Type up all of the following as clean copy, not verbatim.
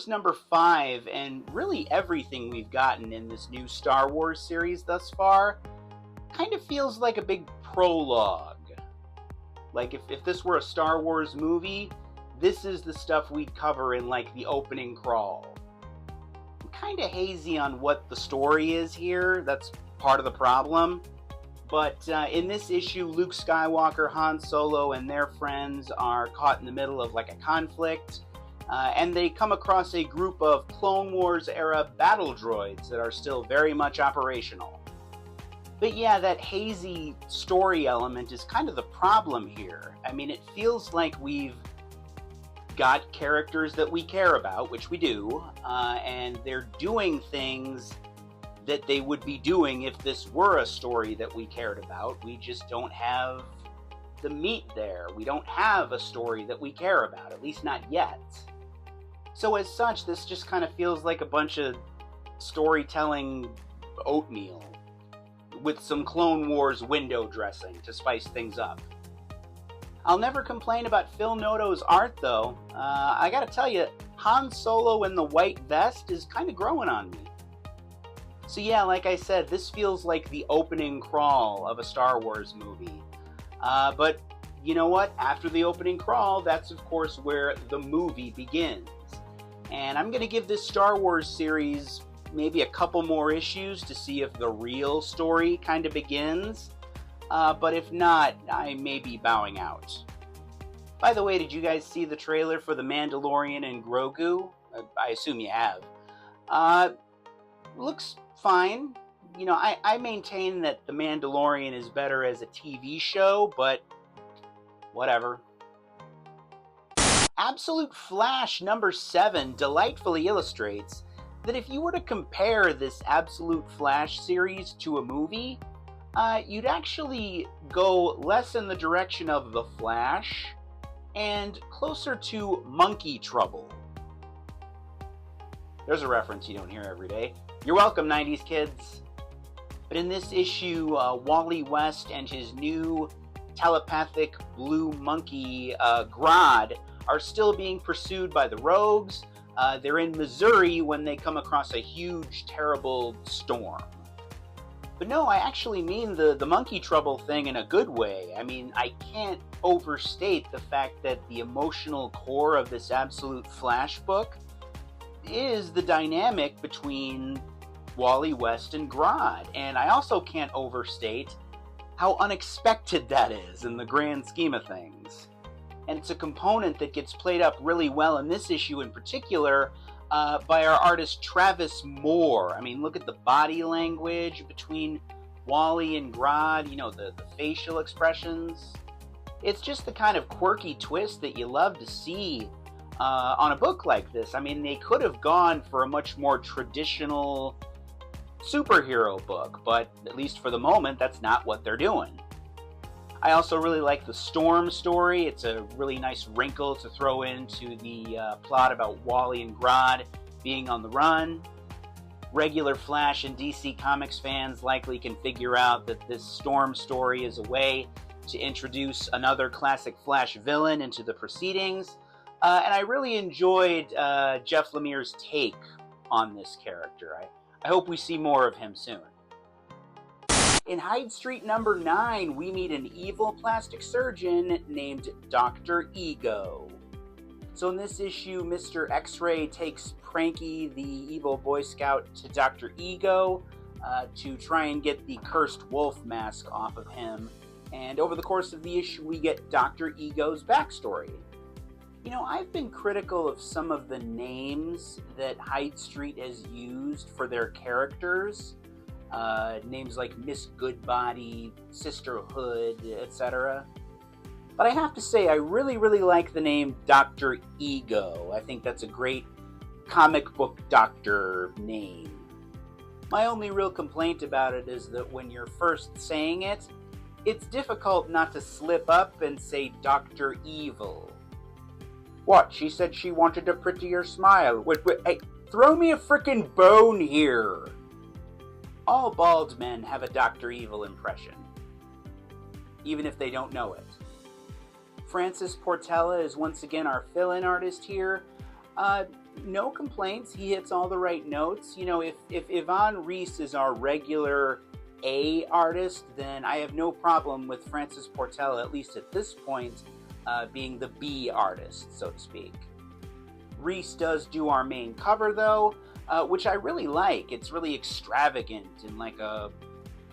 Wars number 5, and really everything we've gotten in this new Star Wars series thus far, kind of feels like a big prologue. Like if this were a Star Wars movie, this is the stuff we'd cover in like the opening crawl. I'm kind of hazy on what the story is here, that's part of the problem. But in this issue, Luke Skywalker, Han Solo, and their friends are caught in the middle of like a conflict. And they come across a group of Clone Wars era battle droids that are still very much operational. But yeah, that hazy story element is kind of the problem here. I mean, it feels like we've got characters that we care about, which we do, and they're doing things that they would be doing if this were a story that we cared about. We just don't have the meat there. We don't have a story that we care about, at least not yet. So as such, this just kind of feels like a bunch of storytelling oatmeal with some Clone Wars window dressing to spice things up. I'll never complain about Phil Noto's art, though. I gotta tell you, Han Solo in the white vest is kind of growing on me. So yeah, like I said, this feels like the opening crawl of a Star Wars movie. But you know what? After the opening crawl, that's of course where the movie begins. And I'm going to give this Star Wars series maybe a couple more issues to see if the real story kind of begins. But if not, I may be bowing out. By the way, did you guys see the trailer for The Mandalorian and Grogu? I assume you have. Looks fine. You know, I maintain that The Mandalorian is better as a TV show, but whatever. Absolute Flash number 7 delightfully illustrates that if you were to compare this Absolute Flash series to a movie, you'd actually go less in the direction of The Flash and closer to Monkey Trouble. There's a reference you don't hear every day. You're welcome, 90s kids. But in this issue, Wally West and his new telepathic blue monkey, Grodd, are still being pursued by the rogues. They're in Missouri when they come across a huge, terrible storm. But no, I actually mean the monkey trouble thing in a good way. I mean, I can't overstate the fact that the emotional core of this Absolute Flash book is the dynamic between Wally West and Grodd. And I also can't overstate how unexpected that is in the grand scheme of things. And it's a component that gets played up really well in this issue in particular by our artist Travis Moore. I mean, look at the body language between Wally and Grodd, you know, the facial expressions. It's just the kind of quirky twist that you love to see on a book like this. I mean, they could have gone for a much more traditional superhero book, but at least for the moment, that's not what they're doing. I also really like the Storm story. It's a really nice wrinkle to throw into the plot about Wally and Grodd being on the run. Regular Flash and DC Comics fans likely can figure out that this Storm story is a way to introduce another classic Flash villain into the proceedings. And I really enjoyed Jeff Lemire's take on this character. I hope we see more of him soon. In Hyde Street number 9, we meet an evil plastic surgeon named Dr. Ego. So in this issue, Mr. X-Ray takes Pranky, the evil Boy Scout, to Dr. Ego to try and get the cursed wolf mask off of him. And over the course of the issue, we get Dr. Ego's backstory. You know, I've been critical of some of the names that Hyde Street has used for their characters. Names like Miss Goodbody, Sisterhood, etc. But I have to say, I really, really like the name Dr. Ego. I think that's a great comic book doctor name. My only real complaint about it is that when you're first saying it, it's difficult not to slip up and say Dr. Evil. What? She said she wanted a prettier smile. Wait, hey, throw me a frickin' bone here. All bald men have a Dr. Evil impression, even if they don't know it. Francis Portela is once again our fill-in artist here. no complaints. He hits all the right notes. You know, if Yvonne Reese is our regular A artist, then I have no problem with Francis Portela, at least at this point, being the B artist, so to speak. Reese does do our main cover, though, which I really like. It's really extravagant in like a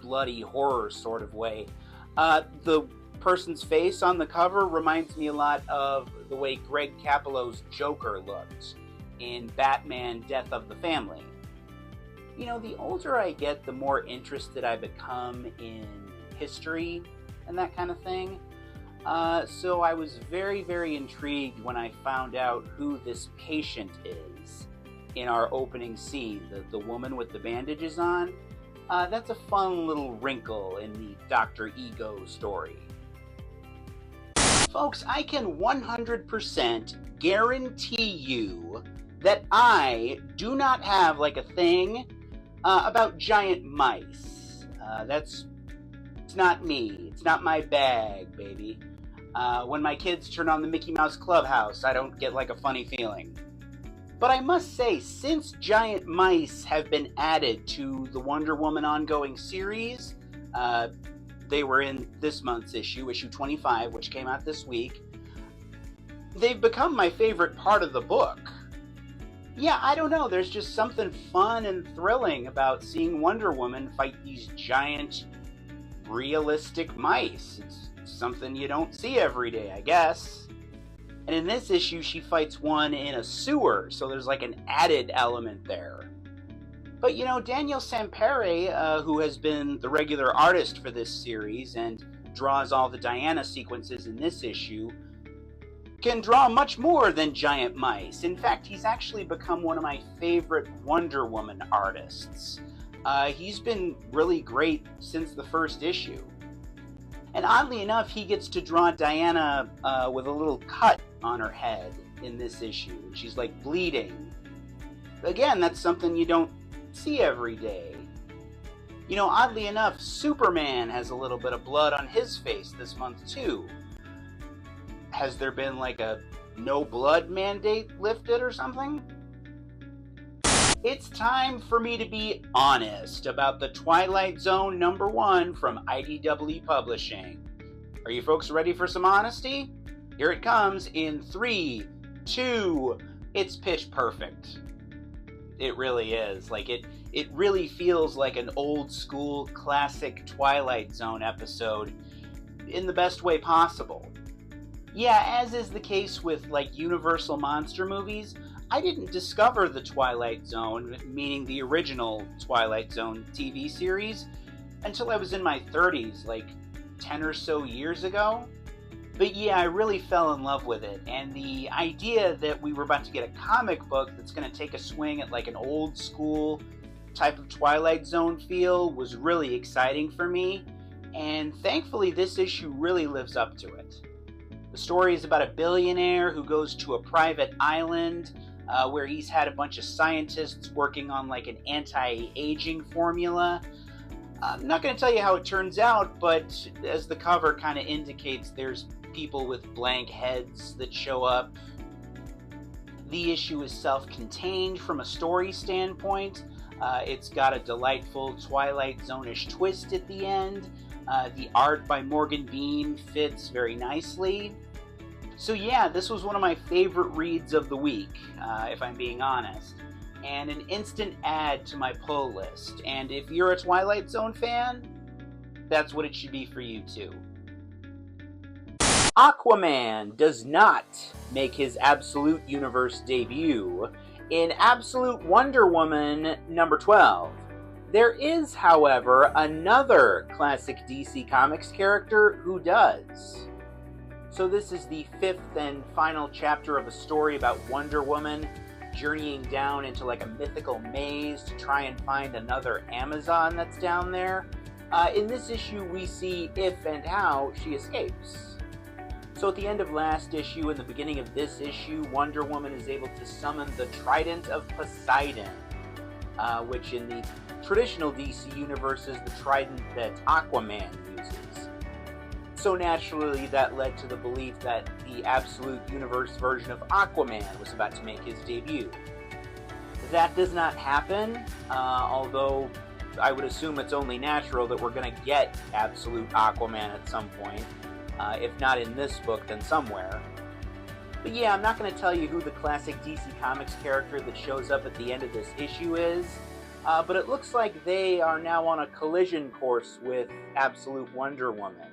bloody horror sort of way. The person's face on the cover reminds me a lot of the way Greg Capullo's Joker looked in Batman Death of the Family. You know, the older I get, the more interested I become in history and that kind of thing. So I was very, very intrigued when I found out who this patient is in our opening scene, the woman with the bandages on. That's a fun little wrinkle in the Dr. Ego story. Folks, I can 100% guarantee you that I do not have like a thing about giant mice. It's not me. It's not my bag, baby. When my kids turn on the Mickey Mouse Clubhouse, I don't get like a funny feeling. But I must say, since giant mice have been added to the Wonder Woman ongoing series, they were in this month's issue 25, which came out this week, they've become my favorite part of the book. Yeah, I don't know, there's just something fun and thrilling about seeing Wonder Woman fight these giant, realistic mice. It's something you don't see every day, I guess. And in this issue, she fights one in a sewer, so there's like an added element there. But you know, Daniel Sampere, who has been the regular artist for this series and draws all the Diana sequences in this issue, can draw much more than giant mice. In fact, he's actually become one of my favorite Wonder Woman artists. He's been really great since the first issue. And oddly enough, he gets to draw Diana with a little cut on her head in this issue. She's like bleeding. Again, that's something you don't see every day. You know, oddly enough, Superman has a little bit of blood on his face this month too. Has there been like a no blood mandate lifted or something? It's time for me to be honest about the Twilight Zone #1 from IDW Publishing. Are you folks ready for some honesty? Here it comes in 3, 2, it's pitch perfect. It really is. Like it really feels like an old school classic Twilight Zone episode in the best way possible. Yeah, as is the case with like Universal monster movies, I didn't discover the Twilight Zone, meaning the original Twilight Zone TV series, until I was in my 30s, like 10 or so years ago. But yeah, I really fell in love with it, and the idea that we were about to get a comic book that's going to take a swing at like an old school type of Twilight Zone feel was really exciting for me, and thankfully this issue really lives up to it. The story is about a billionaire who goes to a private island where he's had a bunch of scientists working on like an anti-aging formula. I'm not going to tell you how it turns out, but as the cover kind of indicates, there's people with blank heads that show up. The issue is self-contained from a story standpoint. It's got a delightful Twilight Zone-ish twist at the end. The art by Morgan Bean fits very nicely. So yeah, this was one of my favorite reads of the week, if I'm being honest. And an instant add to my pull list. And if you're a Twilight Zone fan, that's what it should be for you too. Aquaman does not make his Absolute Universe debut in Absolute Wonder Woman #12. There is, however, another classic DC Comics character who does. So this is the 5th and final chapter of a story about Wonder Woman journeying down into like a mythical maze to try and find another Amazon that's down there. In this issue, we see if and how she escapes. So at the end of last issue and the beginning of this issue, Wonder Woman is able to summon the Trident of Poseidon, which in the traditional DC universe is the trident that Aquaman uses. So naturally, that led to the belief that the Absolute Universe version of Aquaman was about to make his debut. That does not happen, although I would assume it's only natural that we're going to get Absolute Aquaman at some point. If not in this book, then somewhere. But yeah, I'm not going to tell you who the classic DC Comics character that shows up at the end of this issue is, but it looks like they are now on a collision course with Absolute Wonder Woman.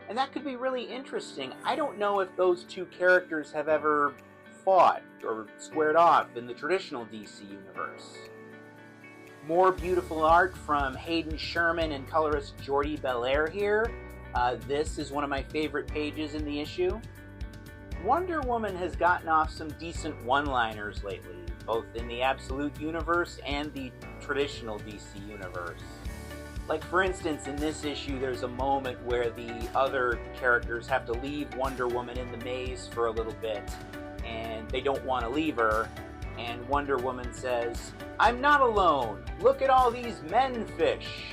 And that could be really interesting. I don't know if those two characters have ever fought or squared off in the traditional DC universe. More beautiful art from Hayden Sherman and colorist Jordi Belair here. This is one of my favorite pages in the issue. Wonder Woman has gotten off some decent one-liners lately, both in the Absolute Universe and the traditional DC universe. Like, for instance, in this issue, there's a moment where the other characters have to leave Wonder Woman in the maze for a little bit, and they don't want to leave her, and Wonder Woman says, "I'm not alone! Look at all these men-fish!"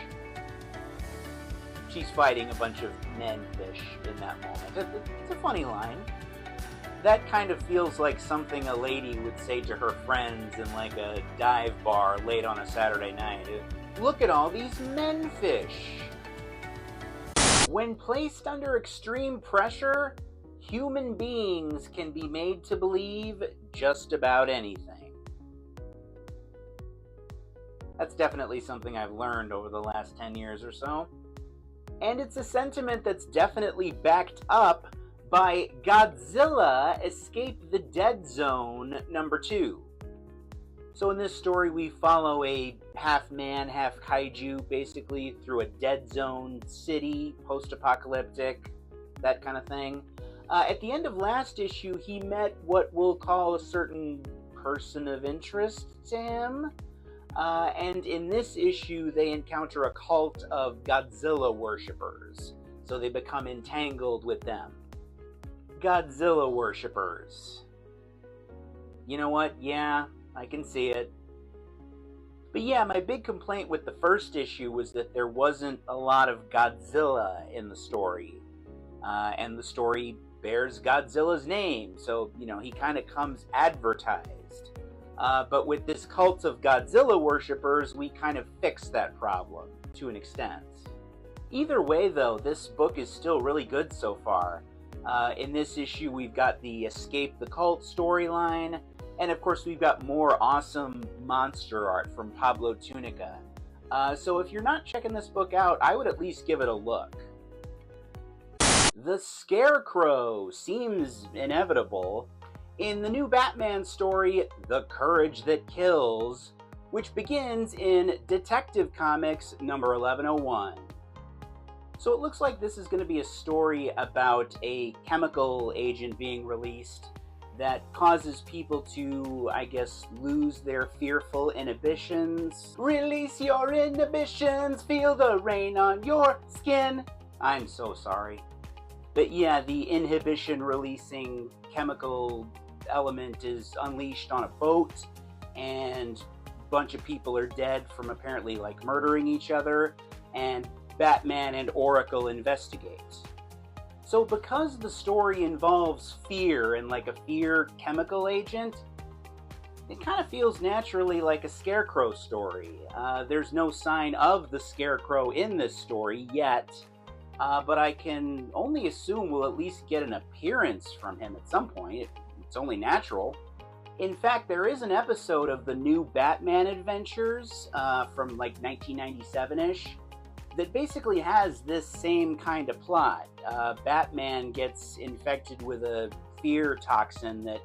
She's fighting a bunch of men-fish in that moment. It's a funny line. That kind of feels like something a lady would say to her friends in like a dive bar late on a Saturday night. Look at all these men-fish! When placed under extreme pressure, human beings can be made to believe just about anything. That's definitely something I've learned over the last 10 years or so. And it's a sentiment that's definitely backed up by Godzilla Escape the Dead Zone #2. So in this story, we follow a half-man, half-kaiju, basically, through a dead zone city, post-apocalyptic, that kind of thing. At the end of last issue, he met what we'll call a certain person of interest to him. And in this issue, they encounter a cult of Godzilla worshippers. So they become entangled with them. Godzilla worshippers. You know what? Yeah, I can see it. But yeah, my big complaint with the first issue was that there wasn't a lot of Godzilla in the story. And the story bears Godzilla's name, so, you know, he kind of comes advertised. But with this cult of Godzilla worshippers, we kind of fixed that problem, to an extent. Either way, though, this book is still really good so far. In this issue, we've got the Escape the Cult storyline, and of course we've got more awesome monster art from Pablo Tunica. So if you're not checking this book out, I would at least give it a look. The Scarecrow seems inevitable in the new Batman story, The Courage That Kills, which begins in Detective Comics number 1101. So it looks like this is going to be a story about a chemical agent being released that causes people to, I guess, lose their fearful inhibitions. Release your inhibitions, feel the rain on your skin. I'm so sorry. But yeah, the inhibition-releasing chemical element is unleashed on a boat, and a bunch of people are dead from apparently, like, murdering each other, and Batman and Oracle investigate. So because the story involves fear and like a fear chemical agent, it kind of feels naturally like a Scarecrow story. There's no sign of the Scarecrow in this story yet, but I can only assume we'll at least get an appearance from him at some point. It's only natural. In fact, there is an episode of the new Batman Adventures from like 1997-ish that basically has this same kind of plot. Batman gets infected with a fear toxin that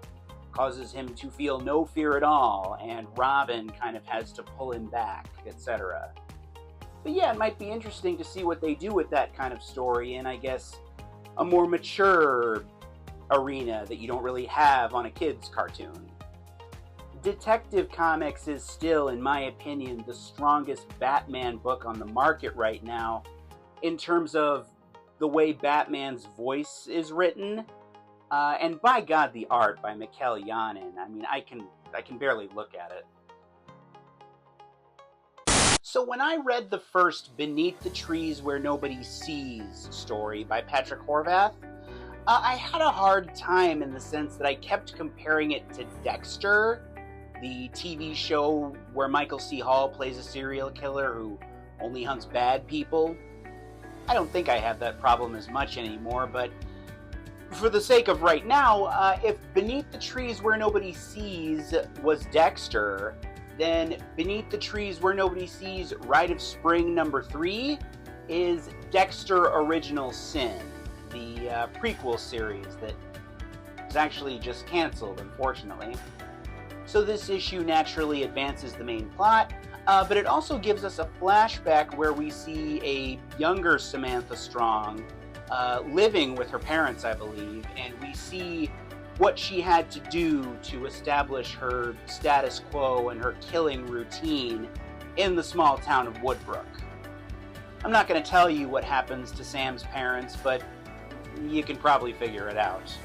causes him to feel no fear at all, and Robin kind of has to pull him back, etc. But yeah, it might be interesting to see what they do with that kind of story in, I guess, a more mature arena that you don't really have on a kid's cartoon. Detective Comics is still, in my opinion, the strongest Batman book on the market right now in terms of the way Batman's voice is written. And by God, the art by Mikkel Janin. I mean, I can barely look at it. So when I read the first Beneath the Trees Where Nobody Sees story by Patrick Horvath, I had a hard time in the sense that I kept comparing it to Dexter, the TV show where Michael C. Hall plays a serial killer who only hunts bad people. I don't think I have that problem as much anymore, but for the sake of right now, if Beneath the Trees Where Nobody Sees was Dexter, then Beneath the Trees Where Nobody Sees Rite of Spring #3 is Dexter Original Sin, the prequel series that was actually just canceled, unfortunately. So this issue naturally advances the main plot, but it also gives us a flashback where we see a younger Samantha Strong living with her parents, I believe, and we see what she had to do to establish her status quo and her killing routine in the small town of Woodbrook. I'm not going to tell you what happens to Sam's parents, but you can probably figure it out.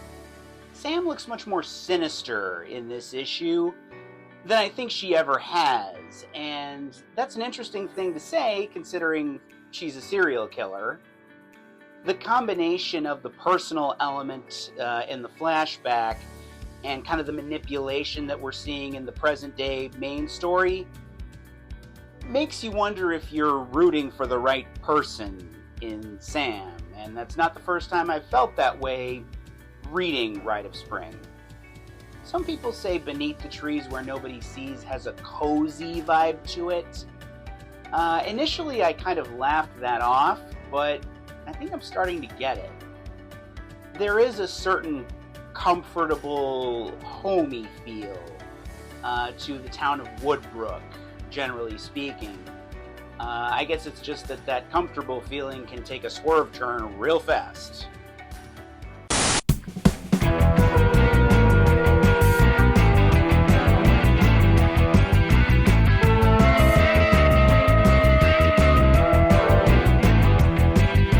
Sam looks much more sinister in this issue than I think she ever has, and that's an interesting thing to say considering she's a serial killer. The combination of the personal element in the flashback and kind of the manipulation that we're seeing in the present-day main story makes you wonder if you're rooting for the right person in Sam, and that's not the first time I've felt that way reading Rite of Spring. Some people say Beneath the Trees Where Nobody Sees has a cozy vibe to it. Initially, I kind of laughed that off, but I think I'm starting to get it. There is a certain comfortable, homey feel to the town of Woodbrook, generally speaking. I guess it's just that comfortable feeling can take a swerve turn real fast.